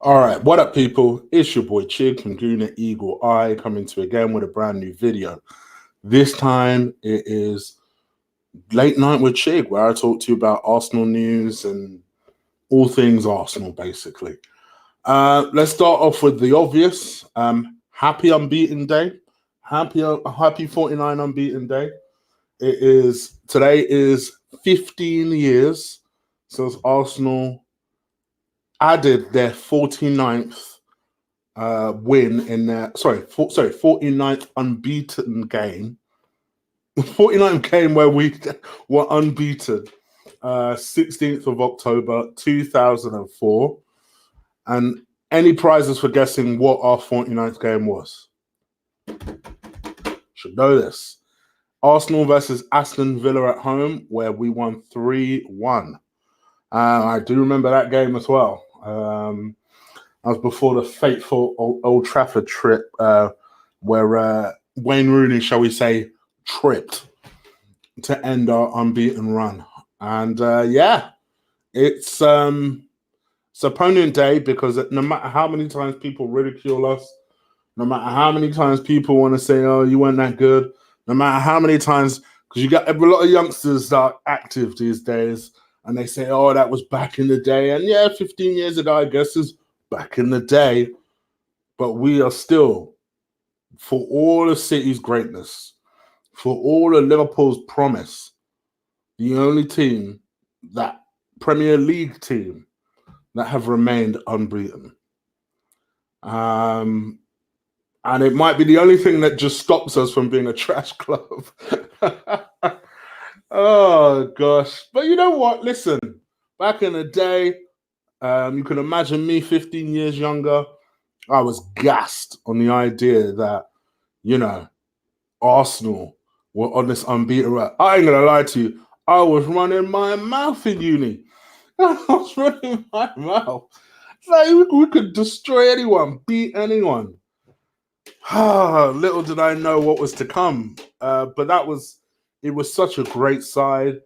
All right, what up, people? It's your boy Chig from Guna Eagle Eye coming to you again with a brand new video. This time it is late night with Chig, where I talk to you about Arsenal news and all things Arsenal, basically. Let's start off with the obvious. Happy unbeaten day. Happy 49 unbeaten day. Today is 15 years since Arsenal added their 49th win in their 49th unbeaten game. 49th game where we were unbeaten. 16th of October 2004. And any prizes for guessing what our 49th game was? Should know this. Arsenal versus Aston Villa at home, where we won 3-1. I do remember that game as well. That was before the fateful Old Trafford trip where Wayne Rooney, shall we say, tripped to end our unbeaten run. And it's opponent day, because no matter how many times people ridicule us, no matter how many times people want to say, oh, you weren't that good, no matter how many times, because you got a lot of youngsters that are active these days, and they say, oh, that was back in the day. And yeah, 15 years ago, I guess, is back in the day. But we are still, for all of City's greatness, for all of Liverpool's promise, the only team, that Premier League team, that have remained unbeaten. And it might be the only thing that just stops us from being a trash club. Oh, gosh. But you know what? Listen, back in the day, you can imagine me 15 years younger. I was gassed on the idea that, Arsenal were on this unbeaten run. I ain't going to lie to you. I was running my mouth in uni. I was running my mouth. Like, we could destroy anyone, beat anyone. Little did I know what was to come. But it was such a great side,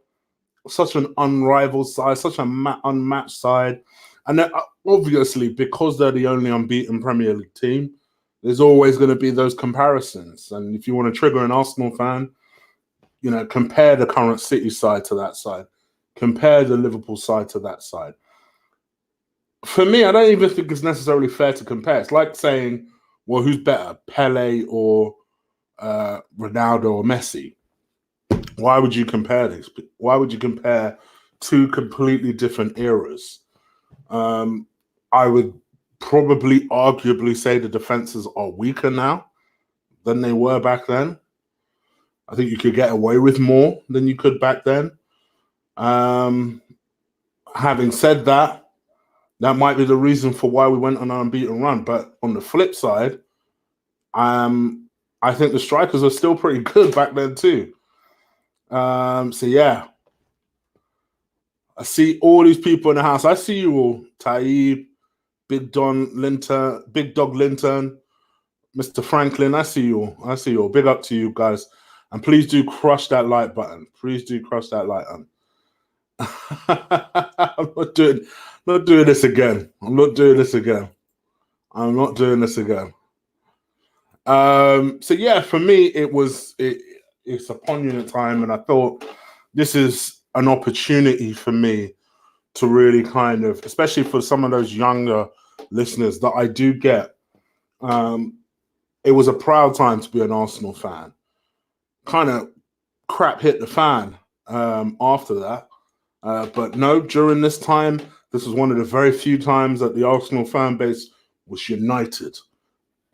such an unrivaled side, such an unmatched side. And obviously, because they're the only unbeaten Premier League team, there's always going to be those comparisons. And if you want to trigger an Arsenal fan, compare the current City side to that side. Compare the Liverpool side to that side. For me, I don't even think it's necessarily fair to compare. It's like saying, well, who's better, Pele or Ronaldo or Messi? Why would you compare this? Why would you compare two completely different eras? I would probably arguably say the defenses are weaker now than they were back then. I think you could get away with more than you could back then. Having said that, that might be the reason for why we went on an unbeaten run. But on the flip side, I think the strikers are still pretty good back then too. So yeah, I see all these people in the house. I see you all, Taib, Big Dog Linton, Mr. Franklin. I see you all. I see you all. Big up to you guys. And please do crush that like button. Please do crush that like button. I'm not doing this again. I'm not doing this again. So yeah, for me, it's upon unit time, and I thought this is an opportunity for me to really kind of, especially for some of those younger listeners that I do get, it was a proud time to be an Arsenal fan. Kind of crap hit the fan after that. But no, during this time, this was one of the very few times that the Arsenal fan base was united.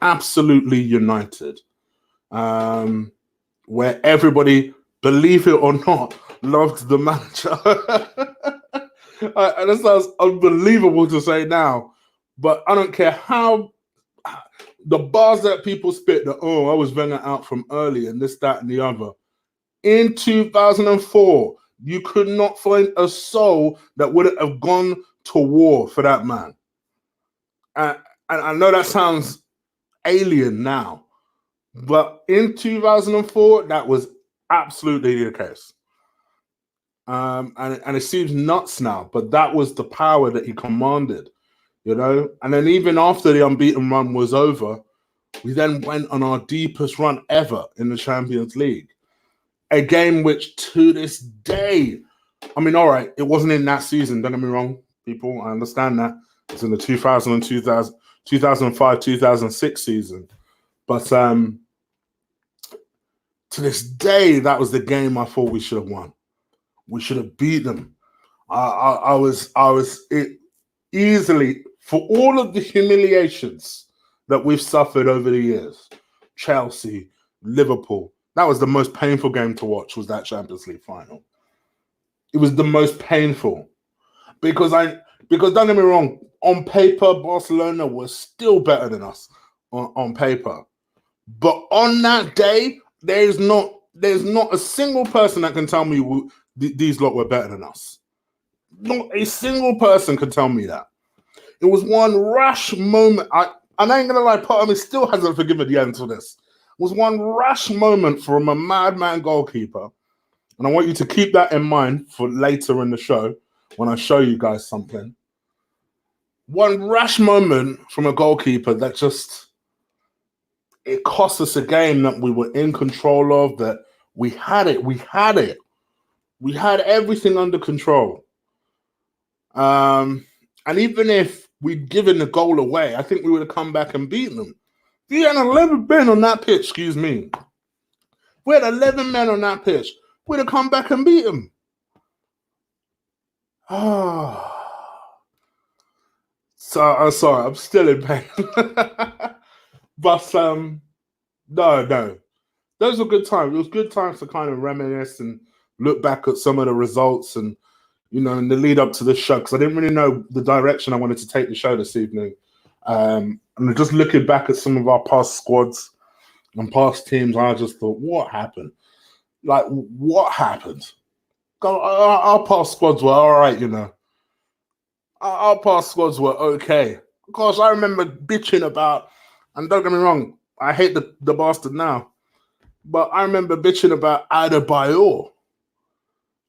Absolutely united. Where everybody, believe it or not, loved the manager. And that sounds unbelievable to say now, but I don't care how the bars that people spit that, oh, I was Wenger out from early and this, that, and the other. In 2004, you could not find a soul that would have gone to war for that man. And I know that sounds alien now, but in 2004, that was absolutely the case. And it seems nuts now, but that was the power that he commanded. you know. And then even after the unbeaten run was over, we then went on our deepest run ever in the Champions League. A game which to this day, I mean, all right, it wasn't in that season, don't get me wrong, people. I understand that. It's in the 2005, 2006 season. But to this day, that was the game I thought we should have won. We should have beat them. I was it easily, for all of the humiliations that we've suffered over the years, Chelsea, Liverpool, that was the most painful game to watch, was that Champions League final. It was the most painful because don't get me wrong, on paper, Barcelona was still better than us on paper. But on that day, there's not a single person that can tell me these lot were better than us. Not a single person could tell me that. It was one rash moment. I ain't gonna lie, part of me still hasn't forgiven the end for this. It was one rash moment from a madman goalkeeper. And I want you to keep that in mind for later in the show when I show you guys something. One rash moment from a goalkeeper that just, it cost us a game that we were in control of, that we had it. We had everything under control. And even if we'd given the goal away, I think we would have come back and beaten them. If we had 11 men on that pitch, excuse me. If we had 11 men on that pitch, we'd have come back and beat them. So I'm sorry, I'm still in pain. But no. Those were good times. It was good times to kind of reminisce and look back at some of the results and, you know, in the lead up to the show, because I didn't really know the direction I wanted to take the show this evening. And just looking back at some of our past squads and past teams, I just thought, what happened? Like, what happened? Our past squads were all right, you know. Our past squads were okay. Of course, I remember bitching about, and don't get me wrong, I hate the bastard now, but I remember bitching about Adebayor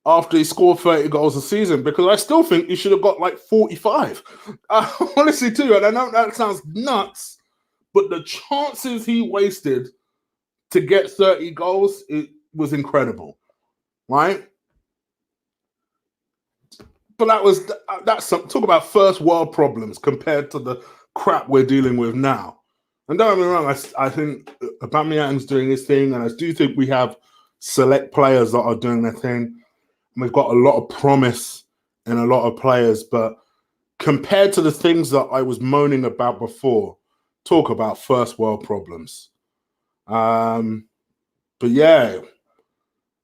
after he scored 30 goals a season, because I still think he should have got like 45. Honestly, too, and I know that sounds nuts, but the chances he wasted to get 30 goals, it was incredible, right? But that's talk about first world problems compared to the crap we're dealing with now. And don't get me wrong, I think Aubameyang's doing his thing, and I do think we have select players that are doing their thing. And we've got a lot of promise in a lot of players, but compared to the things that I was moaning about before, talk about first world problems. But yeah,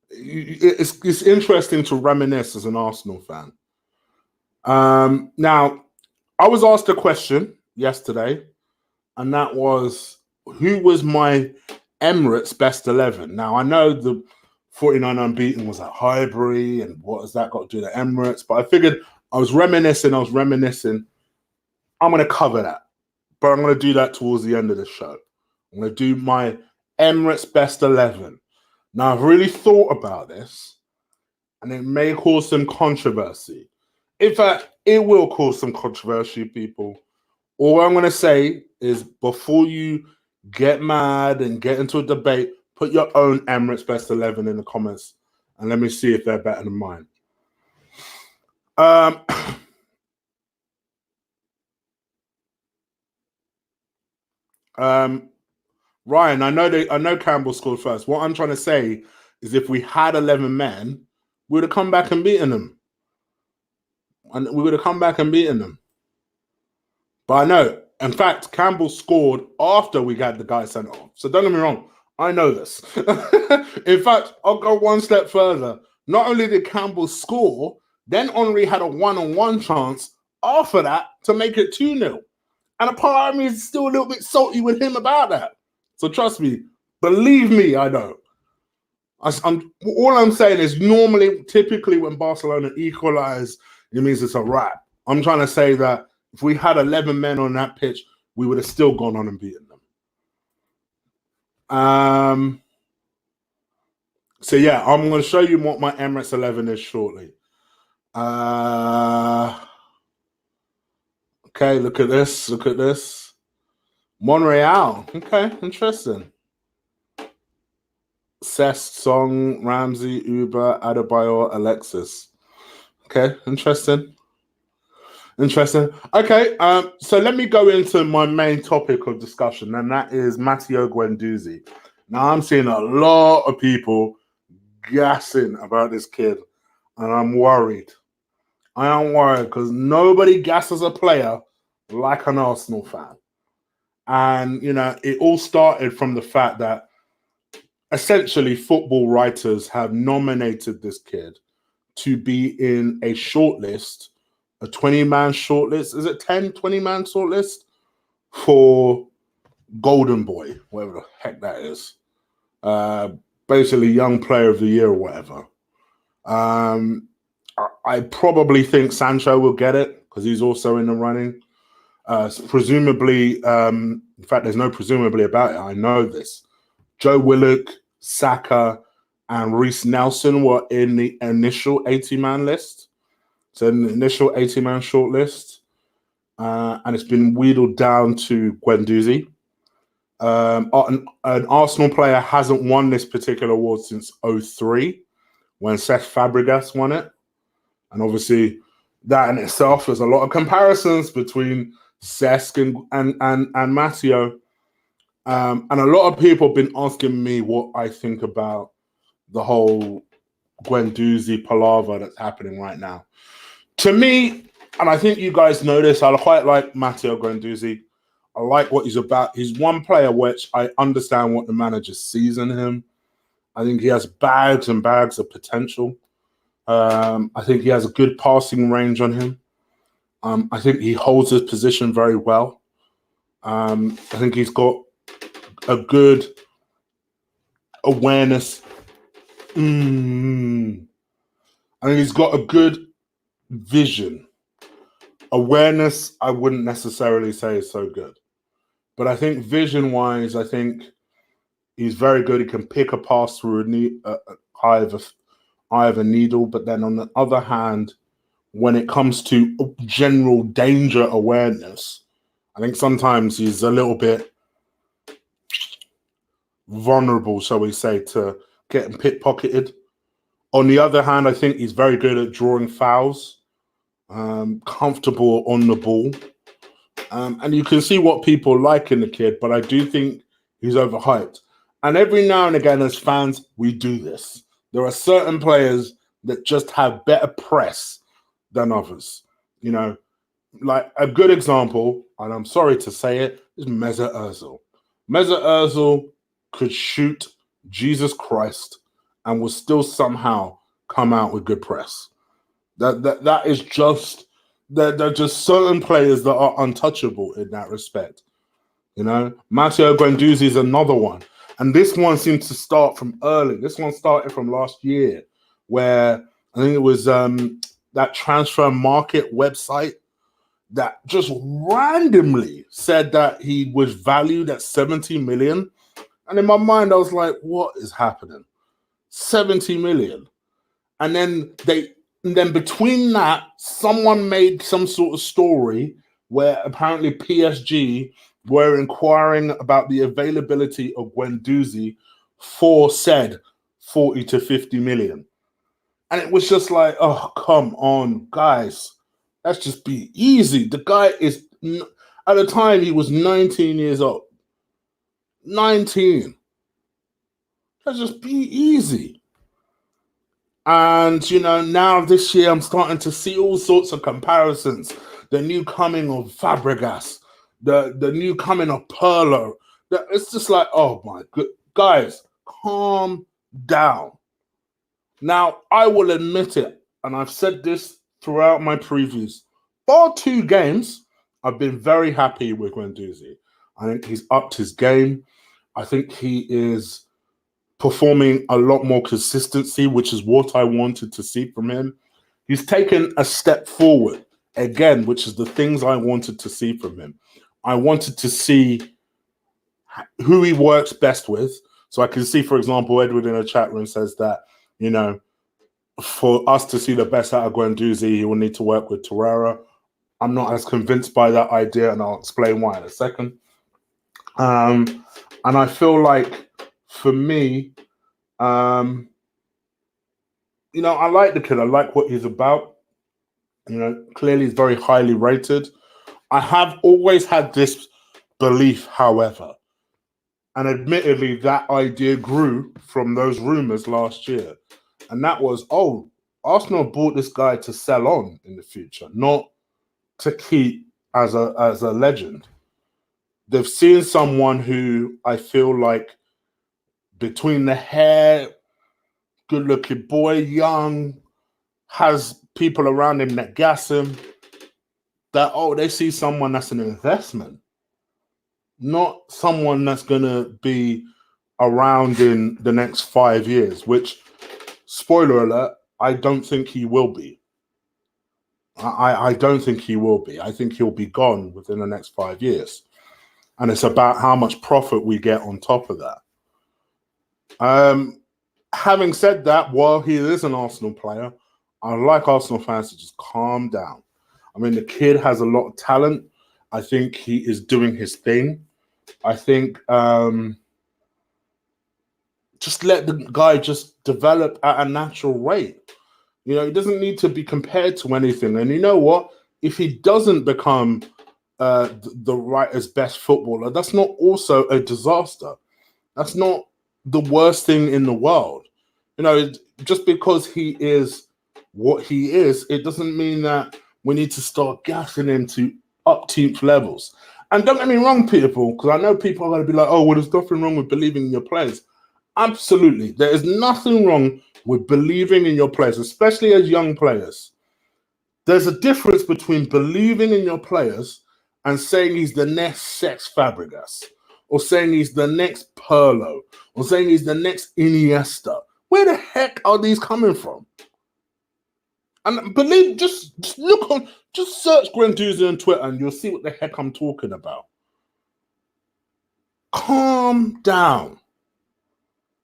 it's interesting to reminisce as an Arsenal fan. Now, I was asked a question yesterday, and that was, who was my Emirates best 11? Now, I know the 49 unbeaten was at Highbury, and what has that got to do with Emirates? But I figured I was reminiscing. I'm going to cover that, but I'm going to do that towards the end of the show. I'm going to do my Emirates best 11. Now, I've really thought about this, and it may cause some controversy. In fact, it will cause some controversy, people. All I'm going to say is, before you get mad and get into a debate, put your own Emirates best 11 in the comments, and let me see if they're better than mine. Ryan, I know Campbell scored first. What I'm trying to say is, if we had 11 men, we would have come back and beaten them. And we would have come back and beaten them. But I know, in fact, Campbell scored after we got the guy sent off. So don't get me wrong, I know this. In fact, I'll go one step further. Not only did Campbell score, then Henry had a one-on-one chance after that to make it 2-0. And a part of me is still a little bit salty with him about that. So trust me, believe me, I know. All I'm saying is, typically when Barcelona equalize, it means it's a wrap. I'm trying to say that if we had 11 men on that pitch, we would have still gone on and beaten them. So yeah, I'm going to show you what my Emirates 11 is shortly. Okay, look at this. Look at this. Monreal. Okay, interesting. Cesc, Song, Ramsey, Uber, Adebayor, Alexis. Okay, interesting. Interesting. Okay, so let me go into my main topic of discussion, and that is Matteo Guendouzi. Now, I'm seeing a lot of people gassing about this kid, and I'm worried. I am worried because nobody gasses a player like an Arsenal fan. And, it all started from the fact that essentially football writers have nominated this kid to be in a shortlist, a 20-man shortlist. Is it 10, 20-man shortlist for Golden Boy, whatever the heck that is. Basically, Young Player of the Year or whatever. I probably think Sancho will get it because he's also in the running. Presumably, in fact, there's no presumably about it. I know this. Joe Willock, Saka, and Reece Nelson were in the initial 80-man list. So in the initial 80-man shortlist. And it's been wheedled down to Guendouzi. An Arsenal player hasn't won this particular award since 2003 when Cesc Fabregas won it. And obviously, that in itself, there's a lot of comparisons between Cesc and Matteo. And a lot of people have been asking me what I think about the whole Guendouzi palaver that's happening right now. To me, and I think you guys know this, I quite like Matteo Guendouzi. I like what he's about. He's one player which I understand what the manager sees in him. I think he has bags and bags of potential. I think he has a good passing range on him. I think he holds his position very well. I think he's got a good awareness. I think he's got a good vision. Awareness, I wouldn't necessarily say is so good. But I think vision-wise, I think he's very good. He can pick a pass through a eye of a needle. But then on the other hand, when it comes to general danger awareness, I think sometimes he's a little bit vulnerable, shall we say, to getting pickpocketed. On the other hand, I think he's very good at drawing fouls, comfortable on the ball. And you can see what people like in the kid, but I do think he's overhyped. And every now and again, as fans, we do this. There are certain players that just have better press than others. Like a good example, and I'm sorry to say it, is Mesut Ozil. Mesut Ozil could shoot Jesus Christ and will still somehow come out with good press. That is just... There are just certain players that are untouchable in that respect. Matteo Guendouzi is another one. And this one seems to start from early. This one started from last year, where I think it was that transfer market website that just randomly said that he was valued at 70 million. And in my mind, I was like, what is happening? 70 million. And then between that, someone made some sort of story where apparently PSG were inquiring about the availability of Guendouzi for said 40 to 50 million. And it was just like, oh, come on, guys. Let's just be easy. The guy is, at the time, he was 19 years old. 19. Let's just be easy. And, now this year I'm starting to see all sorts of comparisons. The new coming of Fabregas, the new coming of Pirlo. It's just like, oh my God. Guys, calm down. Now, I will admit it, and I've said this throughout my previews. Bar 2 games, I've been very happy with Guendouzi. I think he's upped his game. I think he is performing a lot more consistency, which is what I wanted to see from him. He's taken a step forward, again, which is the things I wanted to see from him. I wanted to see who he works best with. So I can see, for example, Edward in a chat room says that, for us to see the best out of Guendouzi, he will need to work with Torreira. I'm not as convinced by that idea, and I'll explain why in a second. And I feel like, for me, I like the kid. I like what he's about. Clearly he's very highly rated. I have always had this belief, however, and admittedly, that idea grew from those rumours last year. And that was, Arsenal bought this guy to sell on in the future, not to keep as a legend. They've seen someone who I feel like, between the hair, good-looking boy, young, has people around him that gas him, that, they see someone that's an investment, not someone that's going to be around in the next 5 years, which, spoiler alert, I don't think he will be. I don't think he will be. I think he'll be gone within the next 5 years. And it's about how much profit we get on top of that. Having said that, while he is an Arsenal player, I'd like Arsenal fans to just calm down. I mean, the kid has a lot of talent. I think he is doing his thing. I think just let the guy just develop at a natural rate. He doesn't need to be compared to anything. And you know what? If he doesn't become the writer's best footballer, that's not also a disaster. That's not the worst thing in the world. Just because he is what he is, it doesn't mean that we need to start gassing him to upteenth levels. And don't get me wrong, people, because I know people are going to be like, there's nothing wrong with believing in your players. Absolutely. There is nothing wrong with believing in your players, especially as young players. There's a difference between believing in your players and saying he's the next Cesc Fabregas, or saying he's the next Pirlo, or saying he's the next Iniesta. Where the heck are these coming from? And believe, just search Guendouzi on Twitter and you'll see what the heck I'm talking about. Calm down.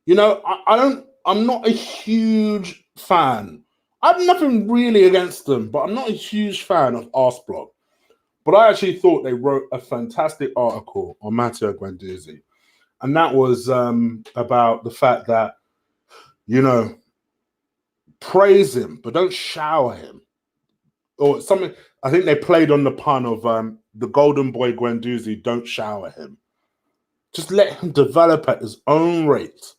I'm not a huge fan. I have nothing really against them, but I'm not a huge fan of Arsblog. But I actually thought they wrote a fantastic article on Matteo Guendouzi. And that was about the fact that, praise him, but don't shower him. Or something. I think they played on the pun of the golden boy Guendouzi, don't shower him. Just let him develop at his own rate.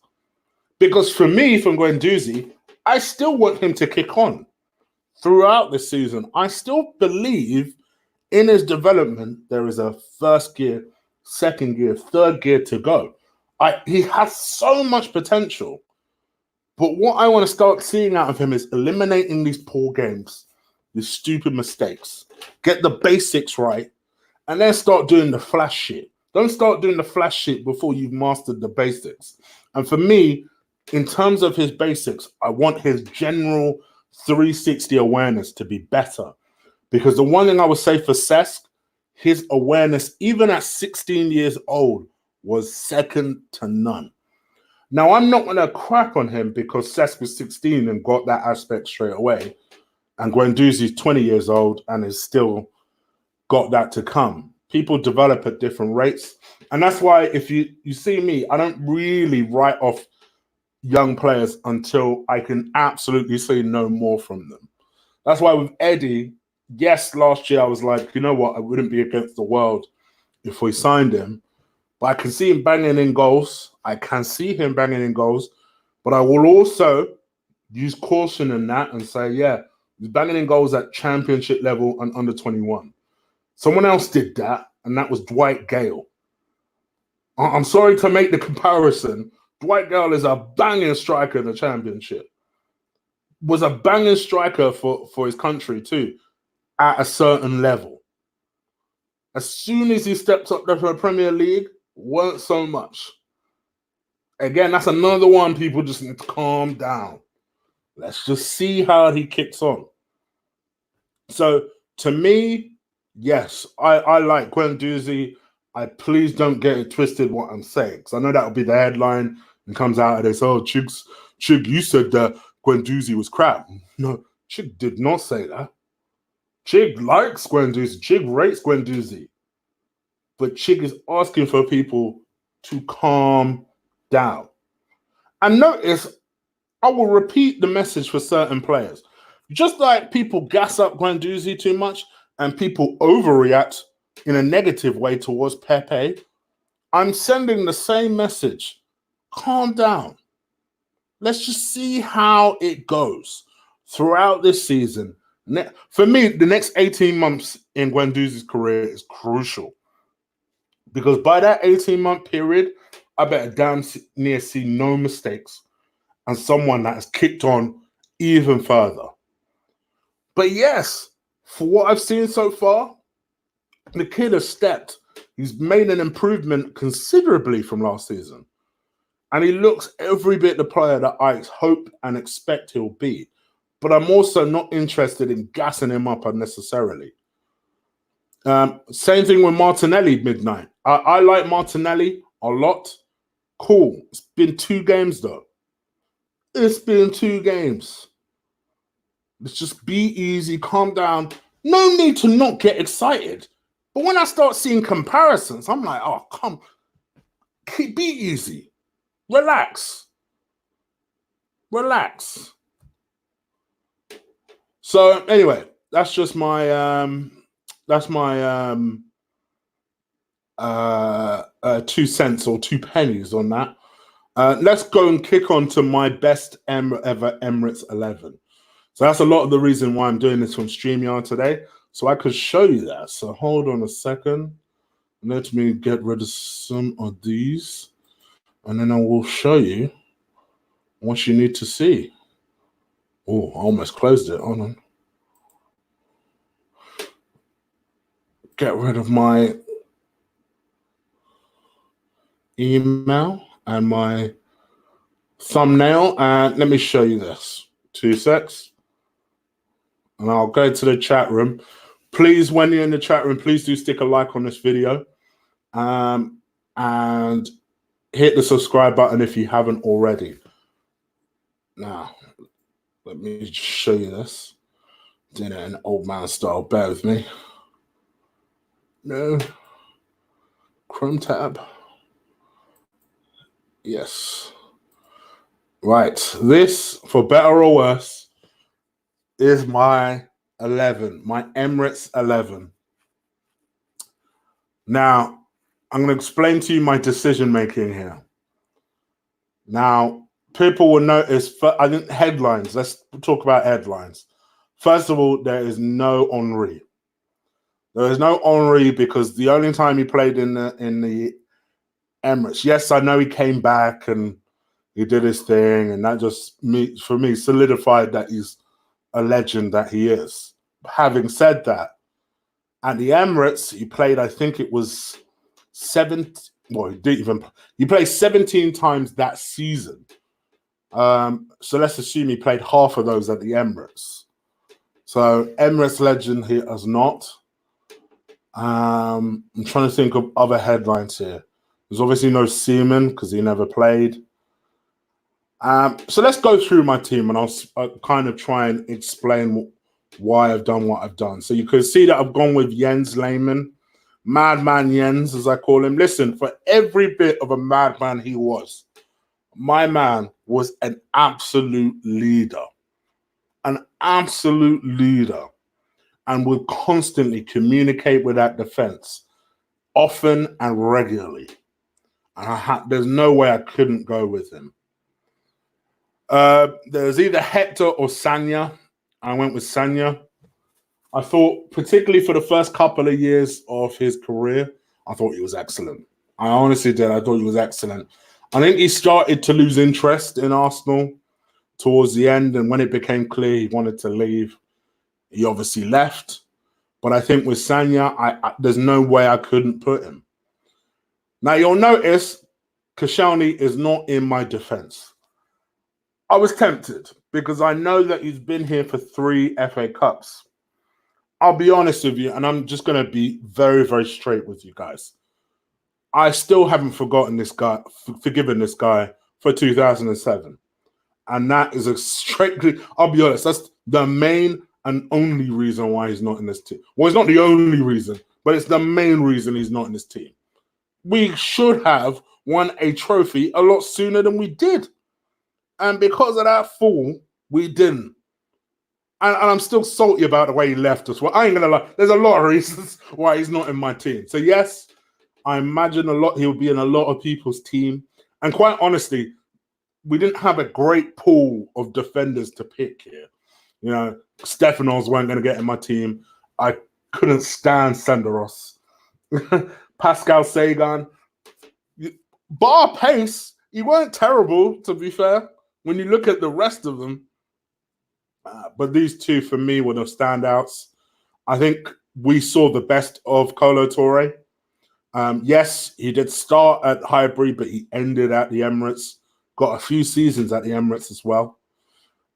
Because for me, from Guendouzi, I still want him to kick on throughout the season. I still believe in his development, there is a first gear, second gear, third gear to go. He has so much potential. But what I want to start seeing out of him is eliminating these poor games, these stupid mistakes. Get the basics right, and then start doing the flash shit. Don't start doing the flash shit before you've mastered the basics. And for me, in terms of his basics, I want his general 360 awareness to be better. Because the one thing I would say for Cesc, his awareness, even at 16 years old, was second to none. Now, I'm not going to crap on him because Cesc was 16 and got that aspect straight away. And Guendouzi's 20 years old and has still got that to come. People develop at different rates. And that's why if you see me, I don't really write off young players until I can absolutely say no more from them. That's why with Eddie, yes, last year I was like, you know what, I wouldn't be against the world if we signed him. But I can see him banging in goals. But I will also use caution in that and say, yeah, he's banging in goals at championship level and under 21. Someone else did that, and that was Dwight Gale. I'm sorry to make the comparison. Dwight Gale is a banging striker in the championship. Was a banging striker for his country too, at a certain level. As soon as he stepped up there for the Premier League, weren't so much. Again, that's another one people just need to calm down. Let's just see how he kicks on. So, to me, yes, I like Guendouzi. Please don't get it twisted what I'm saying, because I know that will be the headline and comes out and they say, Chig, you said that Guendouzi was crap. No, Chig did not say that. Chig likes Guendouzi. Chig rates Guendouzi. But Chig is asking for people to calm down. And notice, I will repeat the message for certain players. Just like people gas up Guendouzi too much and people overreact in a negative way towards Pepe, I'm sending the same message. Calm down. Let's just see how it goes throughout this season. For me, the next 18 months in Guendouzi's career is crucial. Because by that 18-month period, I better damn near see no mistakes and someone that has kicked on even further. But yes, for what I've seen so far, the kid has stepped. He's made an improvement considerably from last season. And he looks every bit the player that I hope and expect he'll be. But I'm also not interested in gassing him up unnecessarily. Same thing with Martinelli midnight. I like Martinelli a lot. Cool. It's been 2 games, though. It's been 2 games. Let's just be easy, calm down. No need to not get excited. But when I start seeing comparisons, I'm like, oh, come. Be easy. Relax. Relax. So anyway, that's just my 2 cents or 2 pennies on that. Let's go and kick on to my best ever Emirates 11. So that's a lot of the reason why I'm doing this on StreamYard today. So I could show you that. So hold on a second. Let me get rid of some of these. And then I will show you what you need to see. Oh, I almost closed it. Hold on. Get rid of my email and my thumbnail. And let me show you this. 2 secs. And I'll go to the chat room. Please, when you're in the chat room, please do stick a like on this video. And hit the subscribe button if you haven't already. Now, let me just show you this. Doing it in old man style. Bear with me. No. Chrome tab. Yes. Right. This, for better or worse, is my 11. My Emirates 11. Now, I'm going to explain to you my decision making here. Now, people will notice, I think headlines. Let's talk about headlines. First of all, there is no Henry. There is no Henry because the only time he played in the Emirates, yes, I know he came back and he did his thing, and that just for me solidified that he's a legend that he is. Having said that, at the Emirates, he played, I think it was 7. Well, he played 17 times that season. So let's assume he played half of those at the Emirates. So Emirates legend he has not. I'm trying to think of other headlines here. There's obviously no Seaman because he never played. So let's go through my team and I'll kind of try and explain why I've done what I've done. So you can see that I've gone with Jens Lehmann, Madman Jens, as I call him. Listen, for every bit of a madman he was, my man was an absolute leader. An absolute leader. And would constantly communicate with that defense, often and regularly. And there's no way I couldn't go with him. There's either Hector or Sanya. I went with Sanya. I thought, particularly for the first couple of years of his career, I thought he was excellent. I honestly did. I thought he was excellent. I think he started to lose interest in Arsenal towards the end, and when it became clear he wanted to leave, he obviously left. But I think with Sanya, there's no way I couldn't put him. Now, you'll notice Koscielny is not in my defense. I was tempted because I know that he's been here for 3 FA Cups. I'll be honest with you, and I'm just going to be very, very straight with you guys. I still haven't forgiven this guy for 2007. And that is I'll be honest, that's the main and only reason why he's not in this team. Well, it's not the only reason, but it's the main reason he's not in this team. We should have won a trophy a lot sooner than we did. And because of that fall, we didn't. And I'm still salty about the way he left us. Well, I ain't going to lie. There's a lot of reasons why he's not in my team. So, yes, I imagine he'll be in a lot of people's team. And quite honestly, we didn't have a great pool of defenders to pick here. You know, Stefanos weren't going to get in my team. I couldn't stand Senderos. Pascal Sagan. Bar pace, he weren't terrible, to be fair, when you look at the rest of them. But these two, for me, were the standouts. I think we saw the best of Kolo Touré. Yes, he did start at Highbury, but he ended at the Emirates. Got a few seasons at the Emirates as well.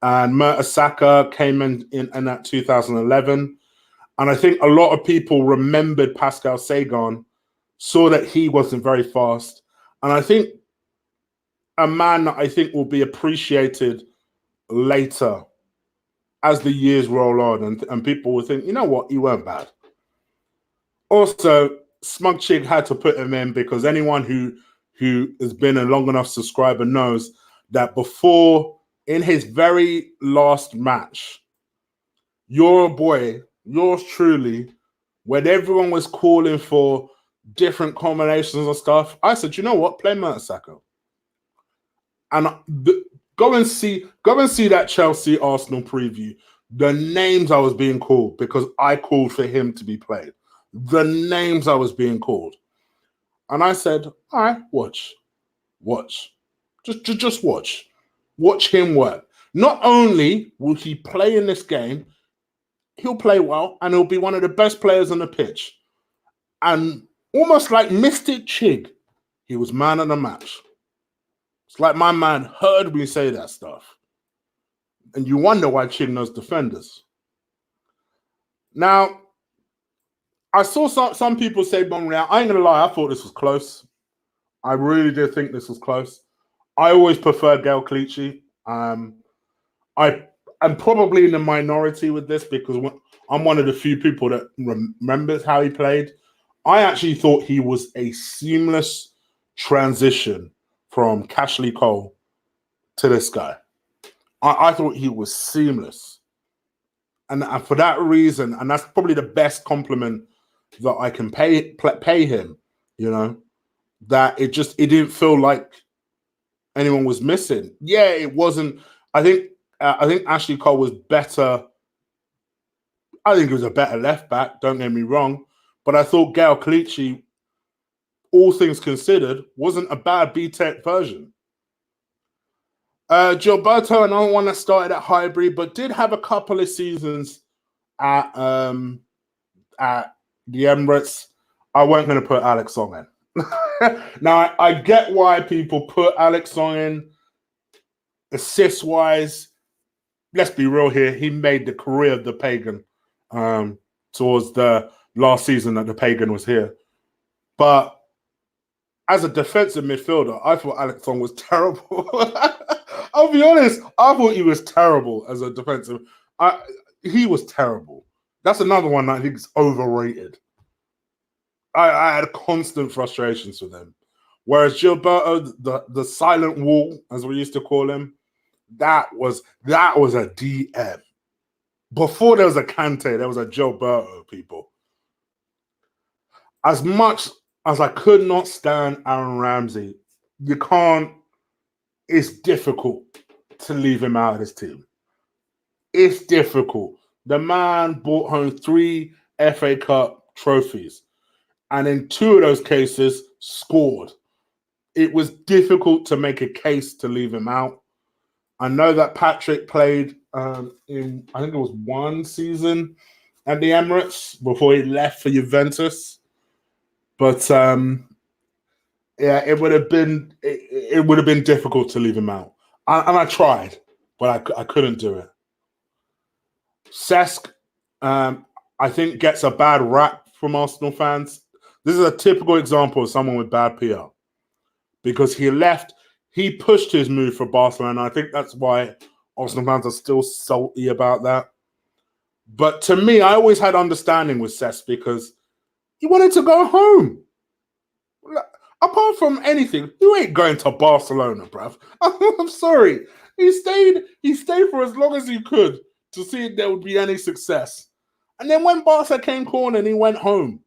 And Mertesacker came in that 2011. And I think a lot of people remembered Pascal Sagan, saw that he wasn't very fast. And I think a man that I think will be appreciated later as the years roll on, and people will think, you know what, he weren't bad. Also, Smug Chig had to put him in because anyone who has been a long enough subscriber knows that before, in his very last match, your boy, yours truly, when everyone was calling for different combinations of stuff, I said, you know what, play Mertesacker. And go and see that Chelsea Arsenal preview. The names I was being called because I called for him to be played. The names I was being called. And I said, all right, watch. Just watch. Watch him work. Not only will he play in this game, he'll play well and he'll be one of the best players on the pitch. And almost like Mystic Chig, he was man of the match. It's like my man heard me say that stuff. And you wonder why Chig knows defenders. Now, I saw some people say Monreal. I ain't going to lie, I thought this was close. I really did think this was close. I always prefer Gael Clichy. I'm probably in the minority with this because I'm one of the few people that remembers how he played. I actually thought he was a seamless transition from Cashley Cole to this guy. I thought he was seamless. And for that reason, and that's probably the best compliment that I can pay him, you know, that it didn't feel like anyone was missing. Yeah, it wasn't. I think Ashley Cole was better. I think he was a better left back, don't get me wrong. But I thought Gael Clichy, all things considered, wasn't a bad B-Tech version. Gilberto, another one that started at Highbury, but did have a couple of seasons at the Emirates. I weren't going to put Alex Song in. Now, I get why people put Alex Song in. Assist-wise, let's be real here, he made the career of the Pagan towards the last season that the Pagan was here. But as a defensive midfielder, I thought Alex Song was terrible. I'll be honest, I thought he was terrible as a defensive. He was terrible. That's another one that I think is overrated. I had constant frustrations with him. Whereas Gilberto, the silent wall, as we used to call him, that was a DM. Before there was a Kante, there was a Gilberto, people. As much as I could not stand Aaron Ramsey, it's difficult to leave him out of this team. It's difficult. The man brought home 3 FA Cup trophies, and in 2 of those cases, scored. It was difficult to make a case to leave him out. I know that Patrick played in, I think it was 1 season at the Emirates before he left for Juventus. But yeah, it would have been difficult to leave him out. And I tried, but I couldn't do it. Cesc, I think, gets a bad rap from Arsenal fans. This is a typical example of someone with bad PR. Because he pushed his move for Barcelona. I think that's why Arsenal fans are still salty about that. But to me, I always had understanding with Cesc because he wanted to go home. Apart from anything, you ain't going to Barcelona, bruv. I'm sorry. He stayed for as long as he could to see if there would be any success. And then when Barca came calling, he went home.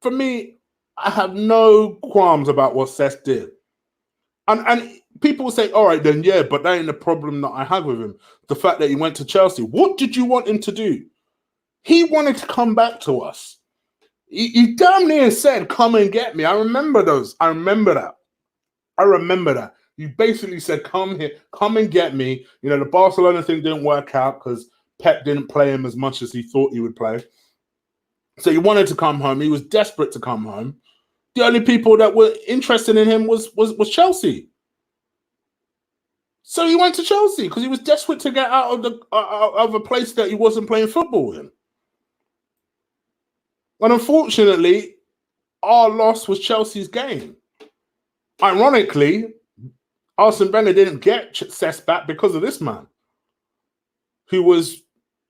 For me, I have no qualms about what Cesc did. And people say, all right, then, yeah, but that ain't the problem that I have with him. The fact that he went to Chelsea. What did you want him to do? He wanted to come back to us. He damn near said, come and get me. I remember those. I remember that. You basically said, come here, come and get me. You know, the Barcelona thing didn't work out because Pep didn't play him as much as he thought he would play. So he wanted to come home. He was desperate to come home. The only people that were interested in him was Chelsea. So he went to Chelsea because he was desperate to get out of a place that he wasn't playing football in. And unfortunately, our loss was Chelsea's gain. Ironically, Arsene Wenger didn't get Cesc back because of this man, who was,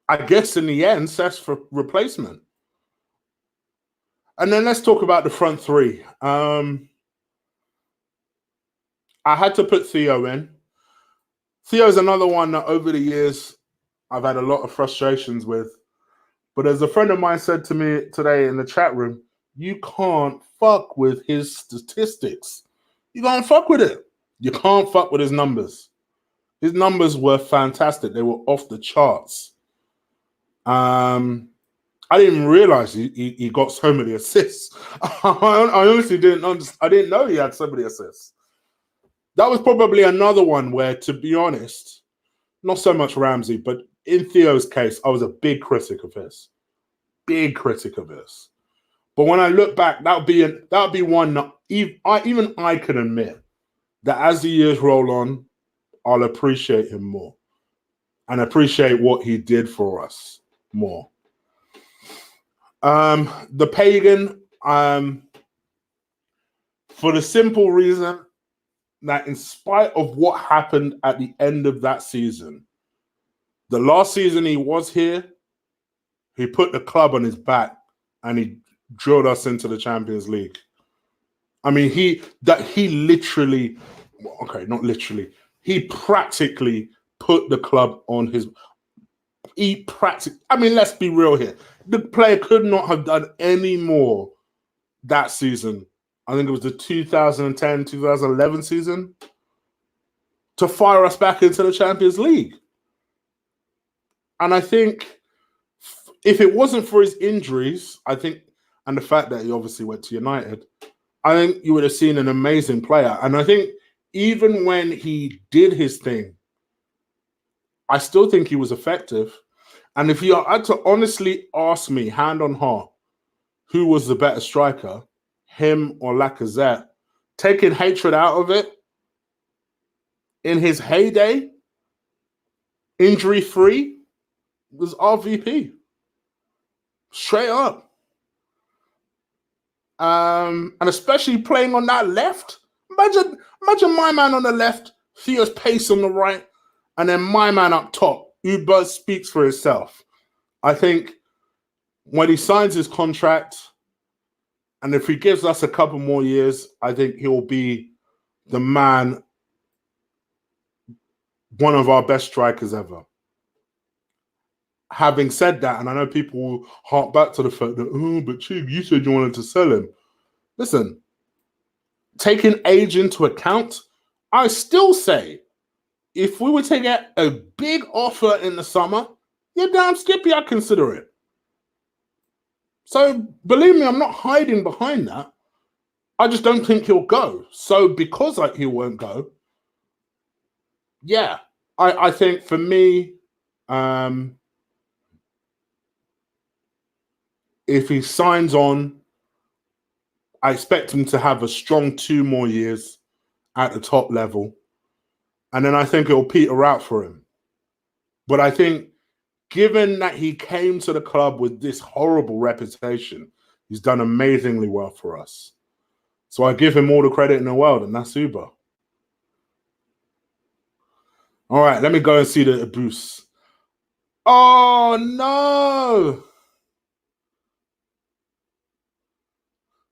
I guess, in the end, Cesc for replacement. And then let's talk about the front three. I had to put Theo in. Theo's another one that over the years I've had a lot of frustrations with. But as a friend of mine said to me today in the chat room, you can't fuck with his statistics. You can't fuck with it. You can't fuck with his numbers. His numbers were fantastic. They were off the charts. I didn't even realize he got so many assists. I honestly didn't understand. I didn't know he had so many assists. That was probably another one where, to be honest, not so much Ramsey, but in Theo's case, I was a big critic of his. Big critic of his. But when I look back, that would be one that even I can admit that as the years roll on, I'll appreciate him more and appreciate what he did for us more. The Pagan, for the simple reason that in spite of what happened at the end of that season, the last season he was here, he put the club on his back and he drilled us into the Champions League. I mean, he literally, okay, not literally, he practically put the club on his. I mean, let's be real here. The player could not have done any more that season. I think it was the 2010, 2011 season to fire us back into the Champions League. And I think if it wasn't for his injuries, I think, and the fact that he obviously went to United, I think you would have seen an amazing player. And I think even when he did his thing, I still think he was effective. And if you had to honestly ask me, hand on heart, who was the better striker, him or Lacazette, taking hatred out of it, in his heyday, injury-free, was RVP. Straight up. And especially playing on that left. Imagine my man on the left, Theo's pace on the right, and then my man up top. Uber speaks for himself. I think when he signs his contract, and if he gives us a couple more years, I think he'll be the man, one of our best strikers ever. Having said that, and I know people will hark back to the fact that, oh, but Chig, you said you wanted to sell him. Listen, taking age into account, I still say if we were to get a big offer in the summer, yeah, damn Skippy, I'd consider it. So believe me, I'm not hiding behind that. I just don't think he'll go. So because he won't go, yeah, I think for me, if he signs on, I expect him to have a strong 2 more years at the top level. And then I think it'll peter out for him. But I think given that he came to the club with this horrible reputation, he's done amazingly well for us. So I give him all the credit in the world, and that's Uber. All right, let me go and see the abuse. Oh no!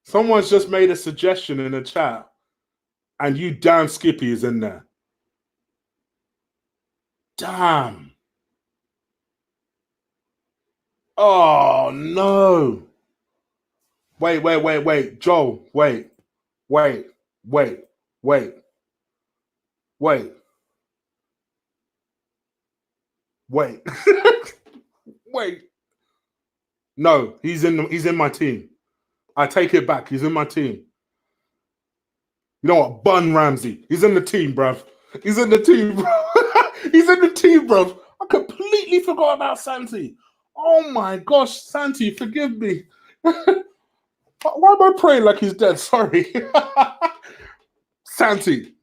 Someone's just made a suggestion in the chat, and you damn Skippy is in there. Damn. Oh no. Wait. Joel, wait. Wait. Wait. No, he's in my team. I take it back. He's in my team. You know what? Bun Ramsey. He's in the team, bruv. He's in the team, bro. He's in the team, bruv. I completely forgot about Santi. Oh my gosh, Santi, forgive me. Why am I praying like he's dead? Sorry. Santi.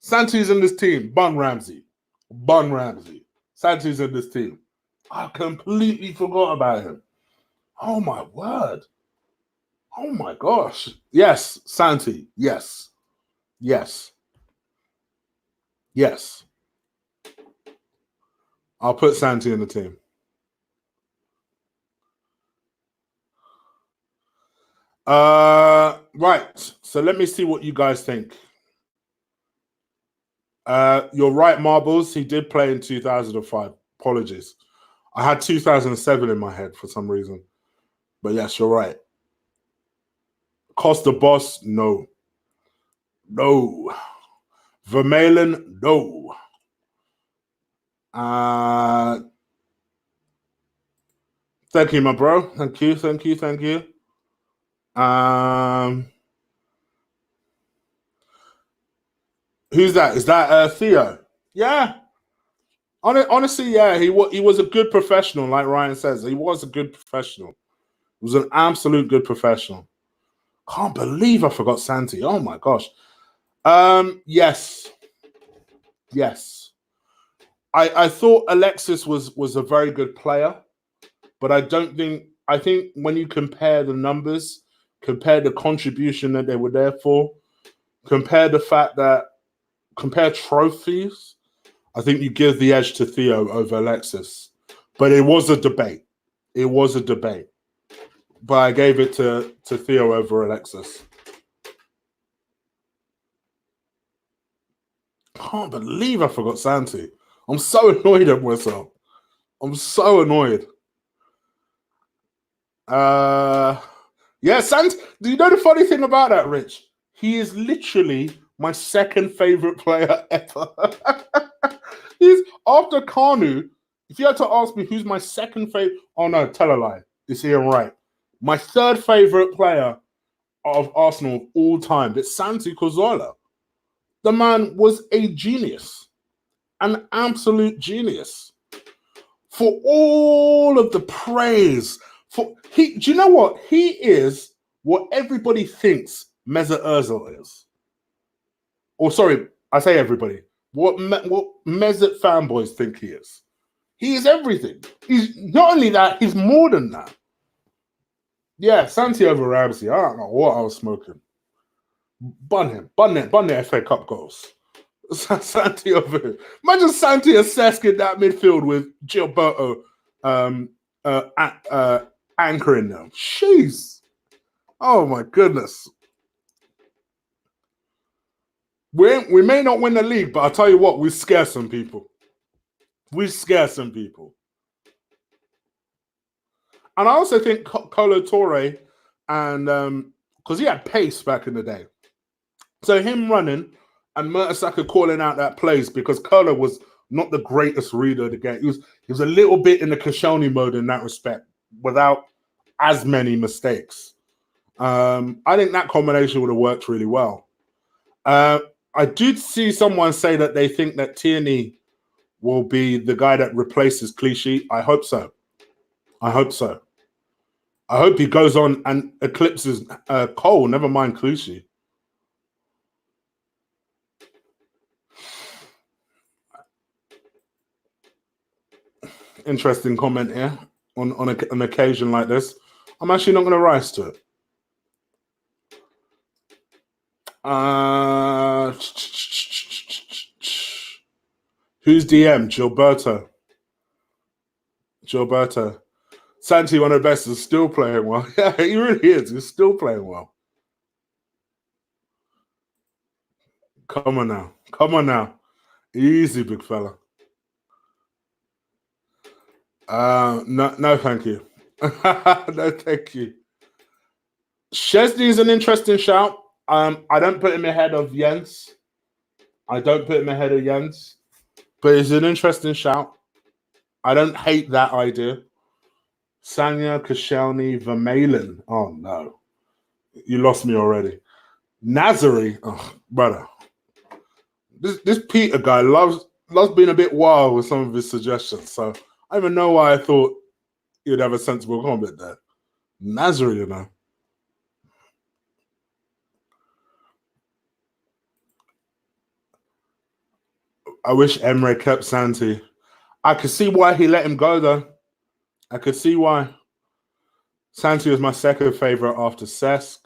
Santi's in this team. Bun Ramsey. Santi's in this team. I completely forgot about him. Oh my word. Oh my gosh. Yes, Santi. Yes. I'll put Santi in the team. Right. So let me see what you guys think. You're right, Marbles. He did play in 2005. Apologies. I had 2007 in my head for some reason. But yes, you're right. Costa Boss, no. Vermaelen, no. Thank you, my bro. Thank you. Who's that? Is that Theo? Yeah. Honestly, yeah, he was a good professional, like Ryan says. He was a good professional. He was an absolute good professional. Can't believe I forgot Santi. Oh my gosh. Yes. I thought Alexis was a very good player, but I think when you compare the numbers, compare the contribution that they were there for, compare trophies, I think you give the edge to Theo over Alexis. But it was a debate. But I gave it to Theo over Alexis. Can't believe I forgot Santi. I'm so annoyed at myself. I'm so annoyed. Yeah, Santi. Do you know the funny thing about that, Rich? He is literally my second favorite player ever. He's after Kanu. If you had to ask me who's my second favorite, oh no, tell a lie. It's Ian Wright. My third favorite player of Arsenal of all time. It's Santi Cazorla. The man was a genius, an absolute genius. For all of the praise, do you know what? He is what everybody thinks Mesut Ozil is. Or sorry, I say everybody. What Mesut fanboys think he is. He is everything. He's not only that, he's more than that. Yeah, Santi over Ramsey. I don't know what I was smoking. Bun the FA Cup goals. Santi over him. Imagine Santi assessing that midfield with Gilberto anchoring them. Jeez. Oh my goodness. We may not win the league, but I'll tell you what, we scare some people. And I also think Colo Torre, and because he had pace back in the day. So him running and Mertesacker calling out that plays because Colo was not the greatest reader of the game. He was a little bit in the Koscielny mode in that respect, without as many mistakes. I think that combination would have worked really well. I did see someone say that they think that Tierney will be the guy that replaces Clichy. I hope so. I hope he goes on and eclipses Cole, never mind Clichy. Interesting comment here on an occasion like this. I'm actually not going to rise to it. Who's DM? Gilberto. Gilberto. Santi, one of the best, is still playing well. Yeah, he really is. He's still playing well. Come on now. Come on now. Easy, big fella. No, thank you. No, thank you. Chesney is an interesting shout. I don't put him ahead of Jens. But it's an interesting shout. I don't hate that idea. Sanya, Koscielny, Vermaelen. Oh no, you lost me already. Nazari, oh, brother. This Peter guy loves being a bit wild with some of his suggestions. So I don't even know why I thought he'd have a sensible comment there. Nazari, you know. I wish Emre kept Santi. I could see why he let him go, though. I could see why. Santi was my second favorite after Cesc.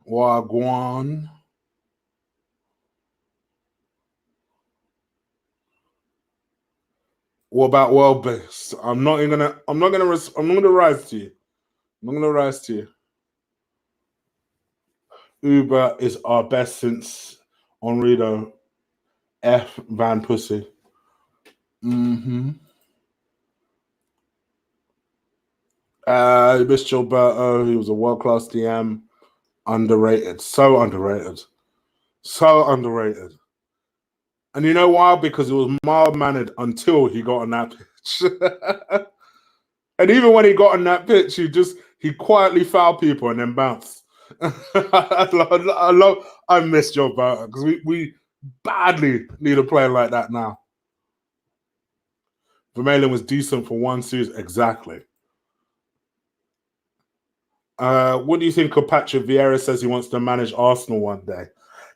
Wagwan. What about world best? I'm not gonna rise to you. I'm not gonna rise to you. Uber is our best since Henrido F. Van Pussy. Mm-hmm. Mr. Gilberto, he was a world-class DM. Underrated. So underrated. So underrated. And you know why? Because it was mild-mannered until he got on that pitch. And even when he got on that pitch, he quietly fouled people and then bounced. I miss Gilberto because we badly need a player like that now. Vermaelen was decent for one season. Exactly. What do you think of Patrick Vieira says he wants to manage Arsenal one day?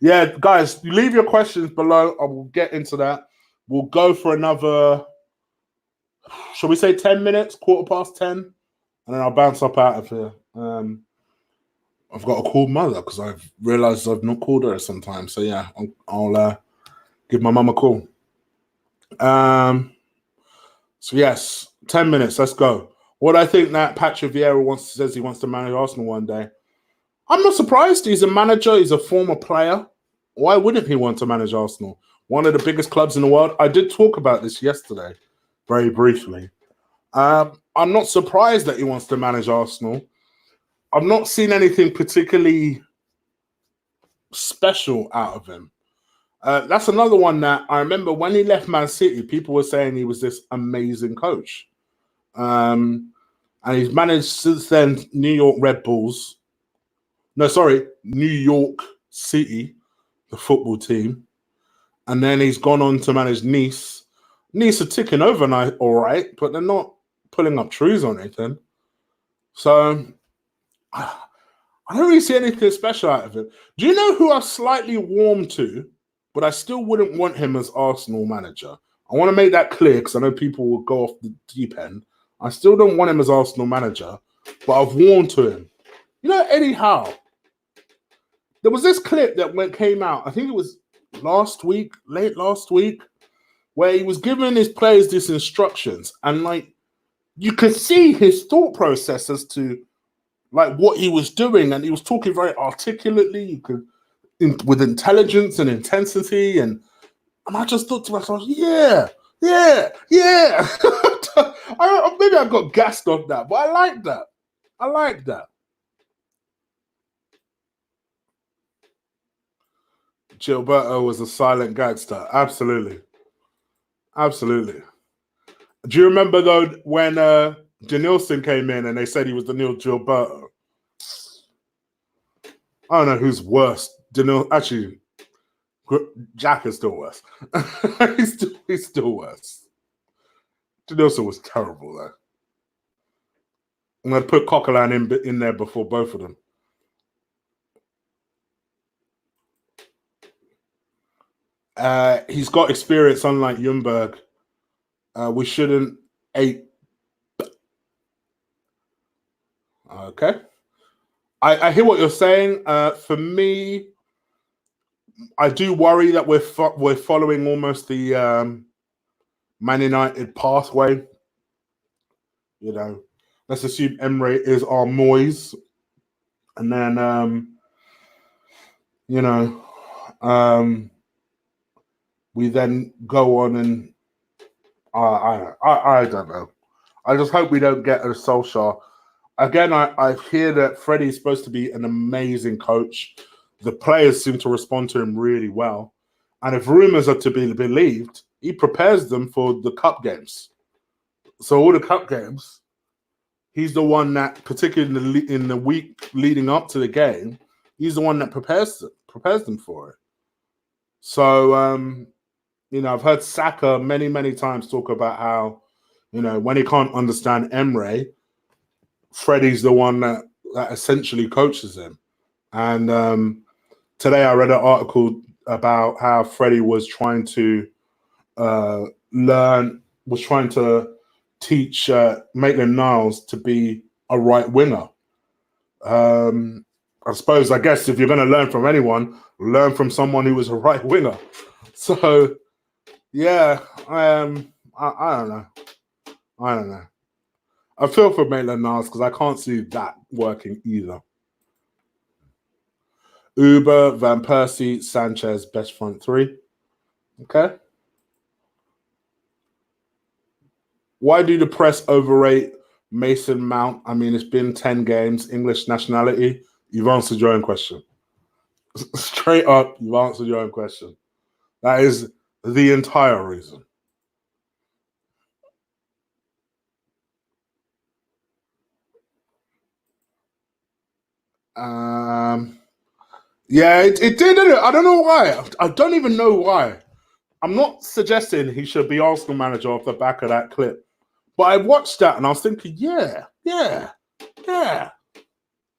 Yeah, guys, leave your questions below. I will get into that. We'll go for another, shall we say 10 minutes, 10:15? And then I'll bounce up out of here. I've got to call mother because I've realized I've not called her sometimes. So yeah, I'll give my mum a call. So yes, 10 minutes. Let's go. What I think that Patrick Vieira says he wants to manage Arsenal one day. I'm not surprised. He's a manager. He's a former player. Why wouldn't he want to manage Arsenal? One of the biggest clubs in the world. I did talk about this yesterday, very briefly. I'm not surprised that he wants to manage Arsenal. I've not seen anything particularly special out of him. That's another one that I remember when he left Man City, people were saying he was this amazing coach. And he's managed since then New York City, the football team. And then he's gone on to manage Nice. Nice are ticking over now, all right, but they're not pulling up trees or anything. So I don't really see anything special out of it. Do you know who I've slightly warmed to, but I still wouldn't want him as Arsenal manager? I want to make that clear because I know people will go off the deep end. I still don't want him as Arsenal manager, but I've warmed to him. You know, Eddie Howe. There was this clip that came out, I think it was late last week, where he was giving his players these instructions, and like you could see his thought process as to like what he was doing, and he was talking very articulately, with intelligence and intensity, and I just thought to myself, yeah. Maybe I got gassed on that, but I like that. Gilberto was a silent gangster. Absolutely. Do you remember though when Janilson came in and they said he was the new Gilberto? I don't know who's worse. Actually, Jack is still worse. he's still worse. Janilson was terrible though. I'm going to put Coquelin in there before both of them. He's got experience, unlike Ljungberg. We shouldn't ape. Okay. I hear what you're saying. For me, I do worry that we're following almost the Man United pathway. You know, let's assume Emirates is our Moyes, and then you know, we then go on and I don't know. I just hope we don't get a Solskjaer. Again, I hear that Freddie's supposed to be an amazing coach. The players seem to respond to him really well. And if rumors are to be believed, he prepares them for the cup games. So all the cup games, he's the one that, particularly in the week leading up to the game, he's the one that prepares them for it. So I've heard Saka many times talk about how, when he can't understand Emre, Freddie's the one that essentially coaches him. And today I read an article about how Freddie was trying to teach Maitland-Niles to be a right winger. I guess if you're going to learn from anyone, learn from someone who was a right winger. So, yeah, I don't know. I don't know. I feel for Maitland-Niles because I can't see that working either. Uber, Van Persie, Sanchez, best front three. Okay. Why do the press overrate Mason Mount? I mean, it's been 10 games, English nationality. You've answered your own question. Straight up, you've answered your own question. That is the entire reason. Yeah, it did, didn't it? I don't know why. I don't even know why. I'm not suggesting he should be Arsenal manager off the back of that clip. But I watched that and I was thinking, yeah.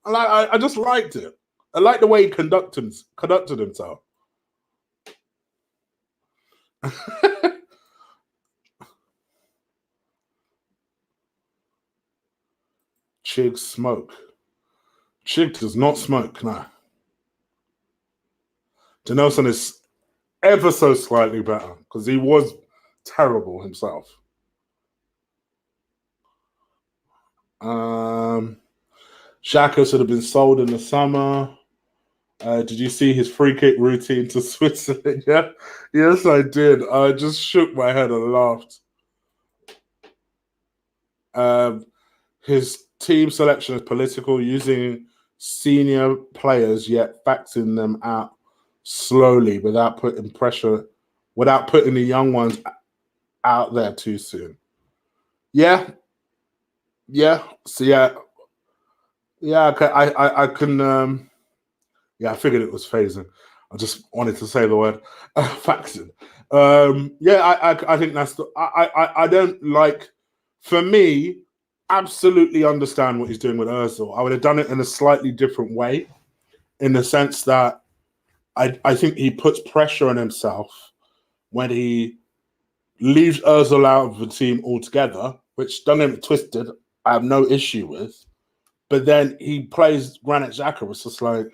I just liked it. I like the way he conducted himself. Chig smoke. Chig does not smoke, no. Denelson is ever so slightly better because he was terrible himself. Xhaka should have been sold in the summer. Did you see his free kick routine to Switzerland? Yeah, yes, I did. I just shook my head and laughed. His team selection is political, using senior players yet faxing them out slowly without putting the young ones out there too soon. Yeah. So okay. I can. I figured it was phasing. I just wanted to say the word faxing. I think that's I don't like. For me, absolutely understand what he's doing with Ozil. I would have done it in a slightly different way, in the sense that I think he puts pressure on himself when he leaves Ozil out of the team altogether, which, don't get me twisted, I have no issue with. But then he plays Granit Xhaka. It's just like,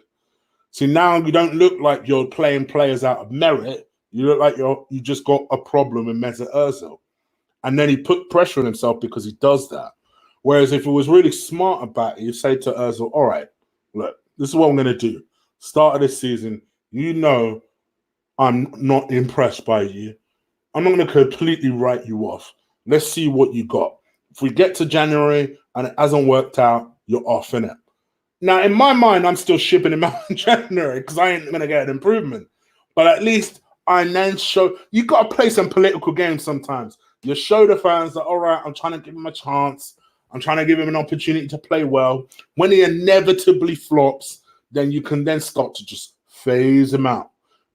see, now you don't look like you're playing players out of merit. You look like you just got a problem in Mesut Ozil. And then he put pressure on himself because he does that. Whereas if he was really smart about it, you say to Ozil, all right, look, this is what I'm going to do. Start of this season, I'm not impressed by you. I'm not going to completely write you off. Let's see what you got. If we get to January and it hasn't worked out, you're off, innit? Now, in my mind, I'm still shipping him out in January because I ain't going to get an improvement. But at least I then show, you got to play some political games sometimes. You show the fans that, all right, I'm trying to give him a chance. I'm trying to give him an opportunity to play well. When he inevitably flops, then you can then start to just phase him out.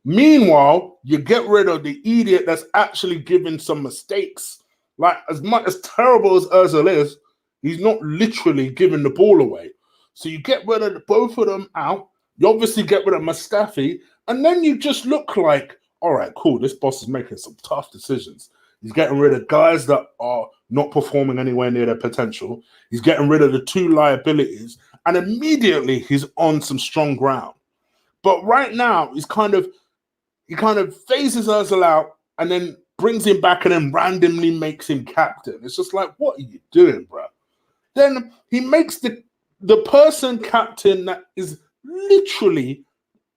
Meanwhile, you get rid of the idiot that's actually giving some mistakes. Like, as much as terrible as Ozil is, he's not literally giving the ball away. So you get rid of both of them out. You obviously get rid of Mustafi, and then you just look like, all right, cool, this boss is making some tough decisions. He's getting rid of guys that are not performing anywhere near their potential. He's getting rid of the two liabilities, and immediately he's on some strong ground. But right now, he kind of phases Ozil out and then brings him back and then randomly makes him captain. It's just like, what are you doing, bro? then he makes the person captain that is literally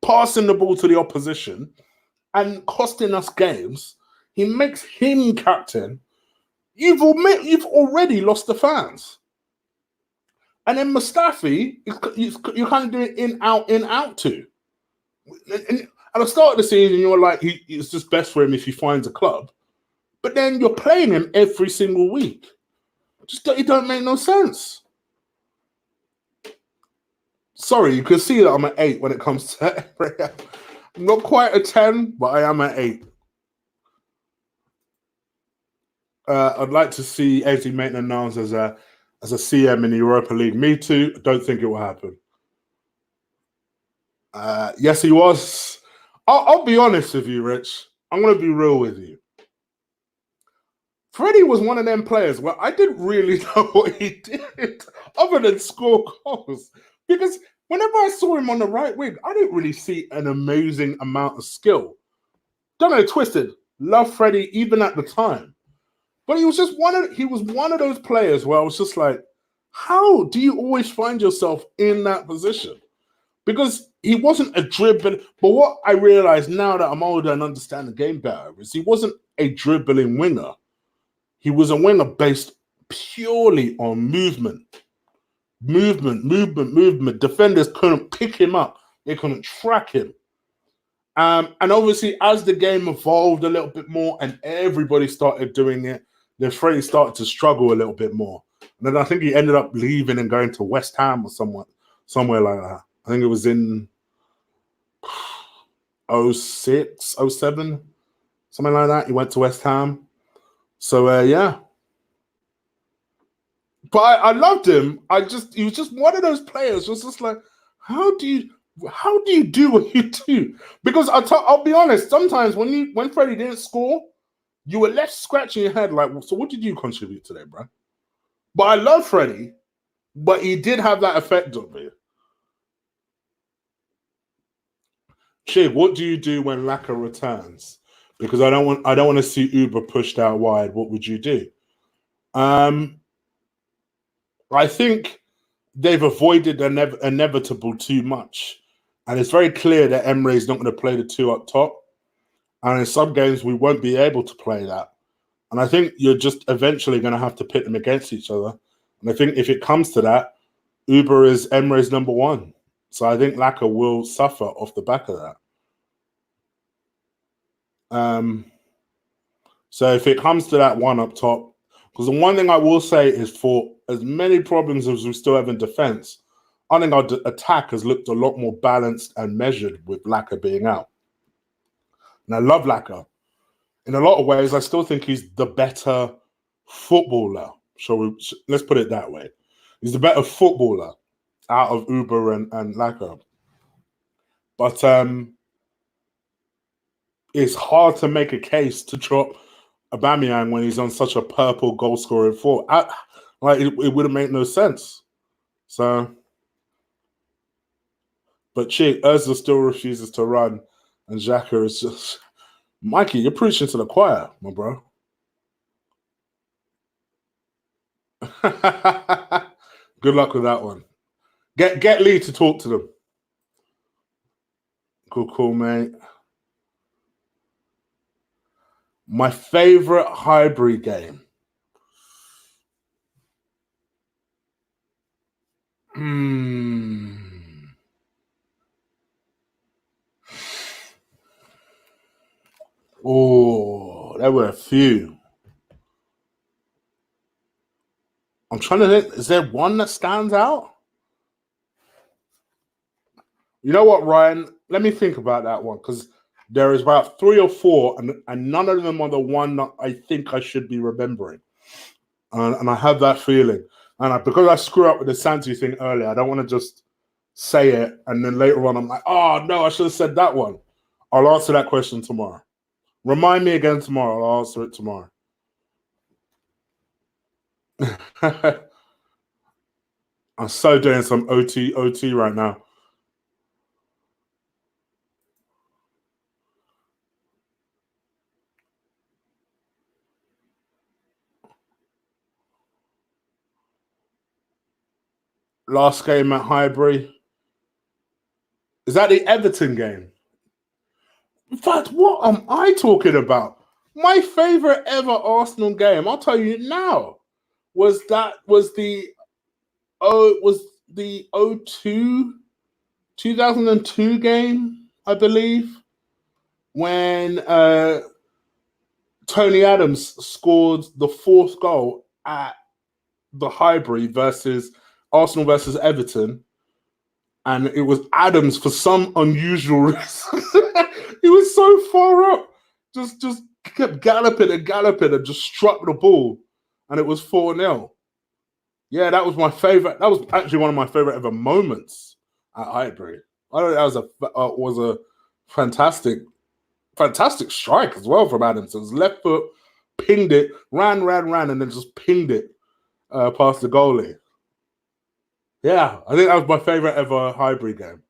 passing the ball to the opposition and costing us games. He makes him captain. You've already lost the fans. And then Mustafi, you're kind of doing in, out too. And at the start of the season, you were like, it's just best for him if he finds a club. But then you're playing him every single week. It don't make no sense. Sorry, you can see that I'm at 8 when it comes to I'm not quite a 10, but I am at 8. I'd like to see Eddie Maitland-Niles as a CM in the Europa League. Me too. I don't think it will happen. Yes, he was. I'll be honest with you, Rich. I'm going to be real with you. Freddie was one of them players where I didn't really know what he did other than score goals. Because whenever I saw him on the right wing, I didn't really see an amazing amount of skill. Don't get it twisted. Love Freddie even at the time. But he was one of those players where I was just like, how do you always find yourself in that position? Because he wasn't a dribbling. But what I realize now that I'm older and understand the game better is he wasn't a dribbling winger. He was a winger based purely on movement. Movement. Defenders couldn't pick him up. They couldn't track him. And obviously, as the game evolved a little bit more and everybody started doing it, then Freddie started to struggle a little bit more. And then I think he ended up leaving and going to West Ham or somewhere like that. I think it was in 06, 07, something like that. He went to West Ham. So, yeah. But I loved him. He was just one of those players. Just like, how do you do what you do? Because I'll be honest. Sometimes when Freddie didn't score, you were left scratching your head like, so what did you contribute today, bro? But I love Freddie, but he did have that effect on me. Chig, what do you do when Laka returns? Because I don't want to see Uber pushed out wide. What would you do? I think they've avoided the inevitable too much. And it's very clear that Emre is not going to play the two up top. And in some games, we won't be able to play that. And I think you're just eventually going to have to pit them against each other. And I think if it comes to that, Uber is Emre's number one. So I think Laka will suffer off the back of that. So if it comes to that one up top, because the one thing I will say is for as many problems as we still have in defense, I think our attack has looked a lot more balanced and measured with Laka being out. And I love Laka. In a lot of ways, I still think he's the better footballer. Let's put it that way. He's the better footballer out of Uber and Laka. But it's hard to make a case to drop Aubameyang when he's on such a purple goal scoring form. It would have made no sense. So, but Ozil still refuses to run, and Xhaka is just Mikey. You're preaching to the choir, my bro. Good luck with that one. Get Lee to talk to them. Cool, mate. My favorite Highbury game. Oh, there were a few. I'm trying to think. Is there one that stands out? You know what, Ryan? Let me think about that one because there is about 3 or 4, and none of them are the one that I think I should be remembering. And I have that feeling. And because I screw up with the Santi thing earlier, I don't want to just say it and then later on I'm like, oh no, I should have said that one. I'll answer that question tomorrow. Remind me again tomorrow. I'll answer it tomorrow. I'm so doing some OT right now. Last game at Highbury. Is that the Everton game? In fact, what am I talking about? My favorite ever Arsenal game, I'll tell you now, was the 2002 game, I believe, when Tony Adams scored the fourth goal at the Highbury versus Arsenal versus Everton, and it was Adams for some unusual reason. He was so far up, just kept galloping and just struck the ball, and it was 4-0. Yeah, that was my favorite. That was actually one of my favorite ever moments at Highbury. I thought that was a fantastic strike as well from Adams. His left foot pinged it, ran, and then just pinged it past the goalie. Yeah, I think that was my favorite ever Highbury game.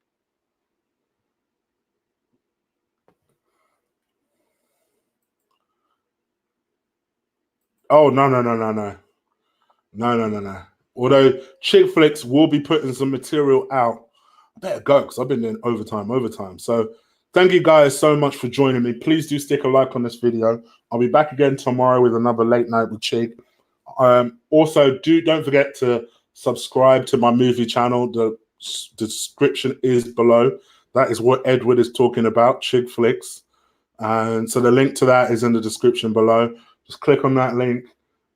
Oh no. Although Chig Flicks will be putting some material out, I better go because I've been doing overtime. So thank you guys so much for joining me. Please do stick a like on this video. I'll be back again tomorrow with another late night with Chig. Also, don't forget to subscribe to my movie channel. The description is below. That is what Edward is talking about, Chig Flicks. And so the link to that is in the description below. Just click on that link,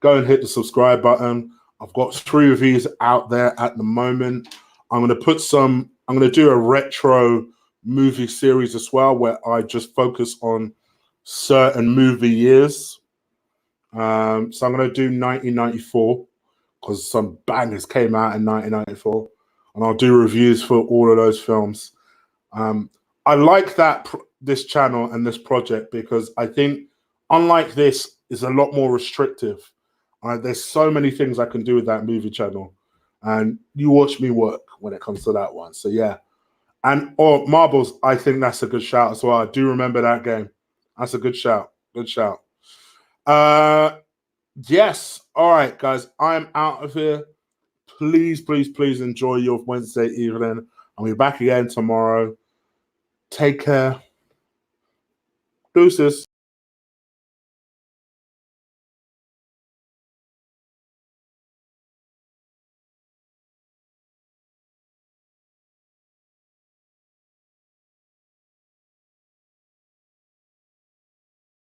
go and hit the subscribe button. I've got 3 of these out there at the moment. I'm going to do a retro movie series as well, where I just focus on certain movie years. So I'm going to do 1994 because some bangers came out in 1994, and I'll do reviews for all of those films. I like this channel and this project because I think, unlike this, is a lot more restrictive. There's so many things I can do with that movie channel, and you watch me work when it comes to that one. So yeah, and Marbles, I think that's a good shout as well. I do remember that game. That's a good shout. Good shout. Yes. All right, guys, I'm out of here. Please enjoy your Wednesday evening. I'll be back again tomorrow. Take care. Deuces.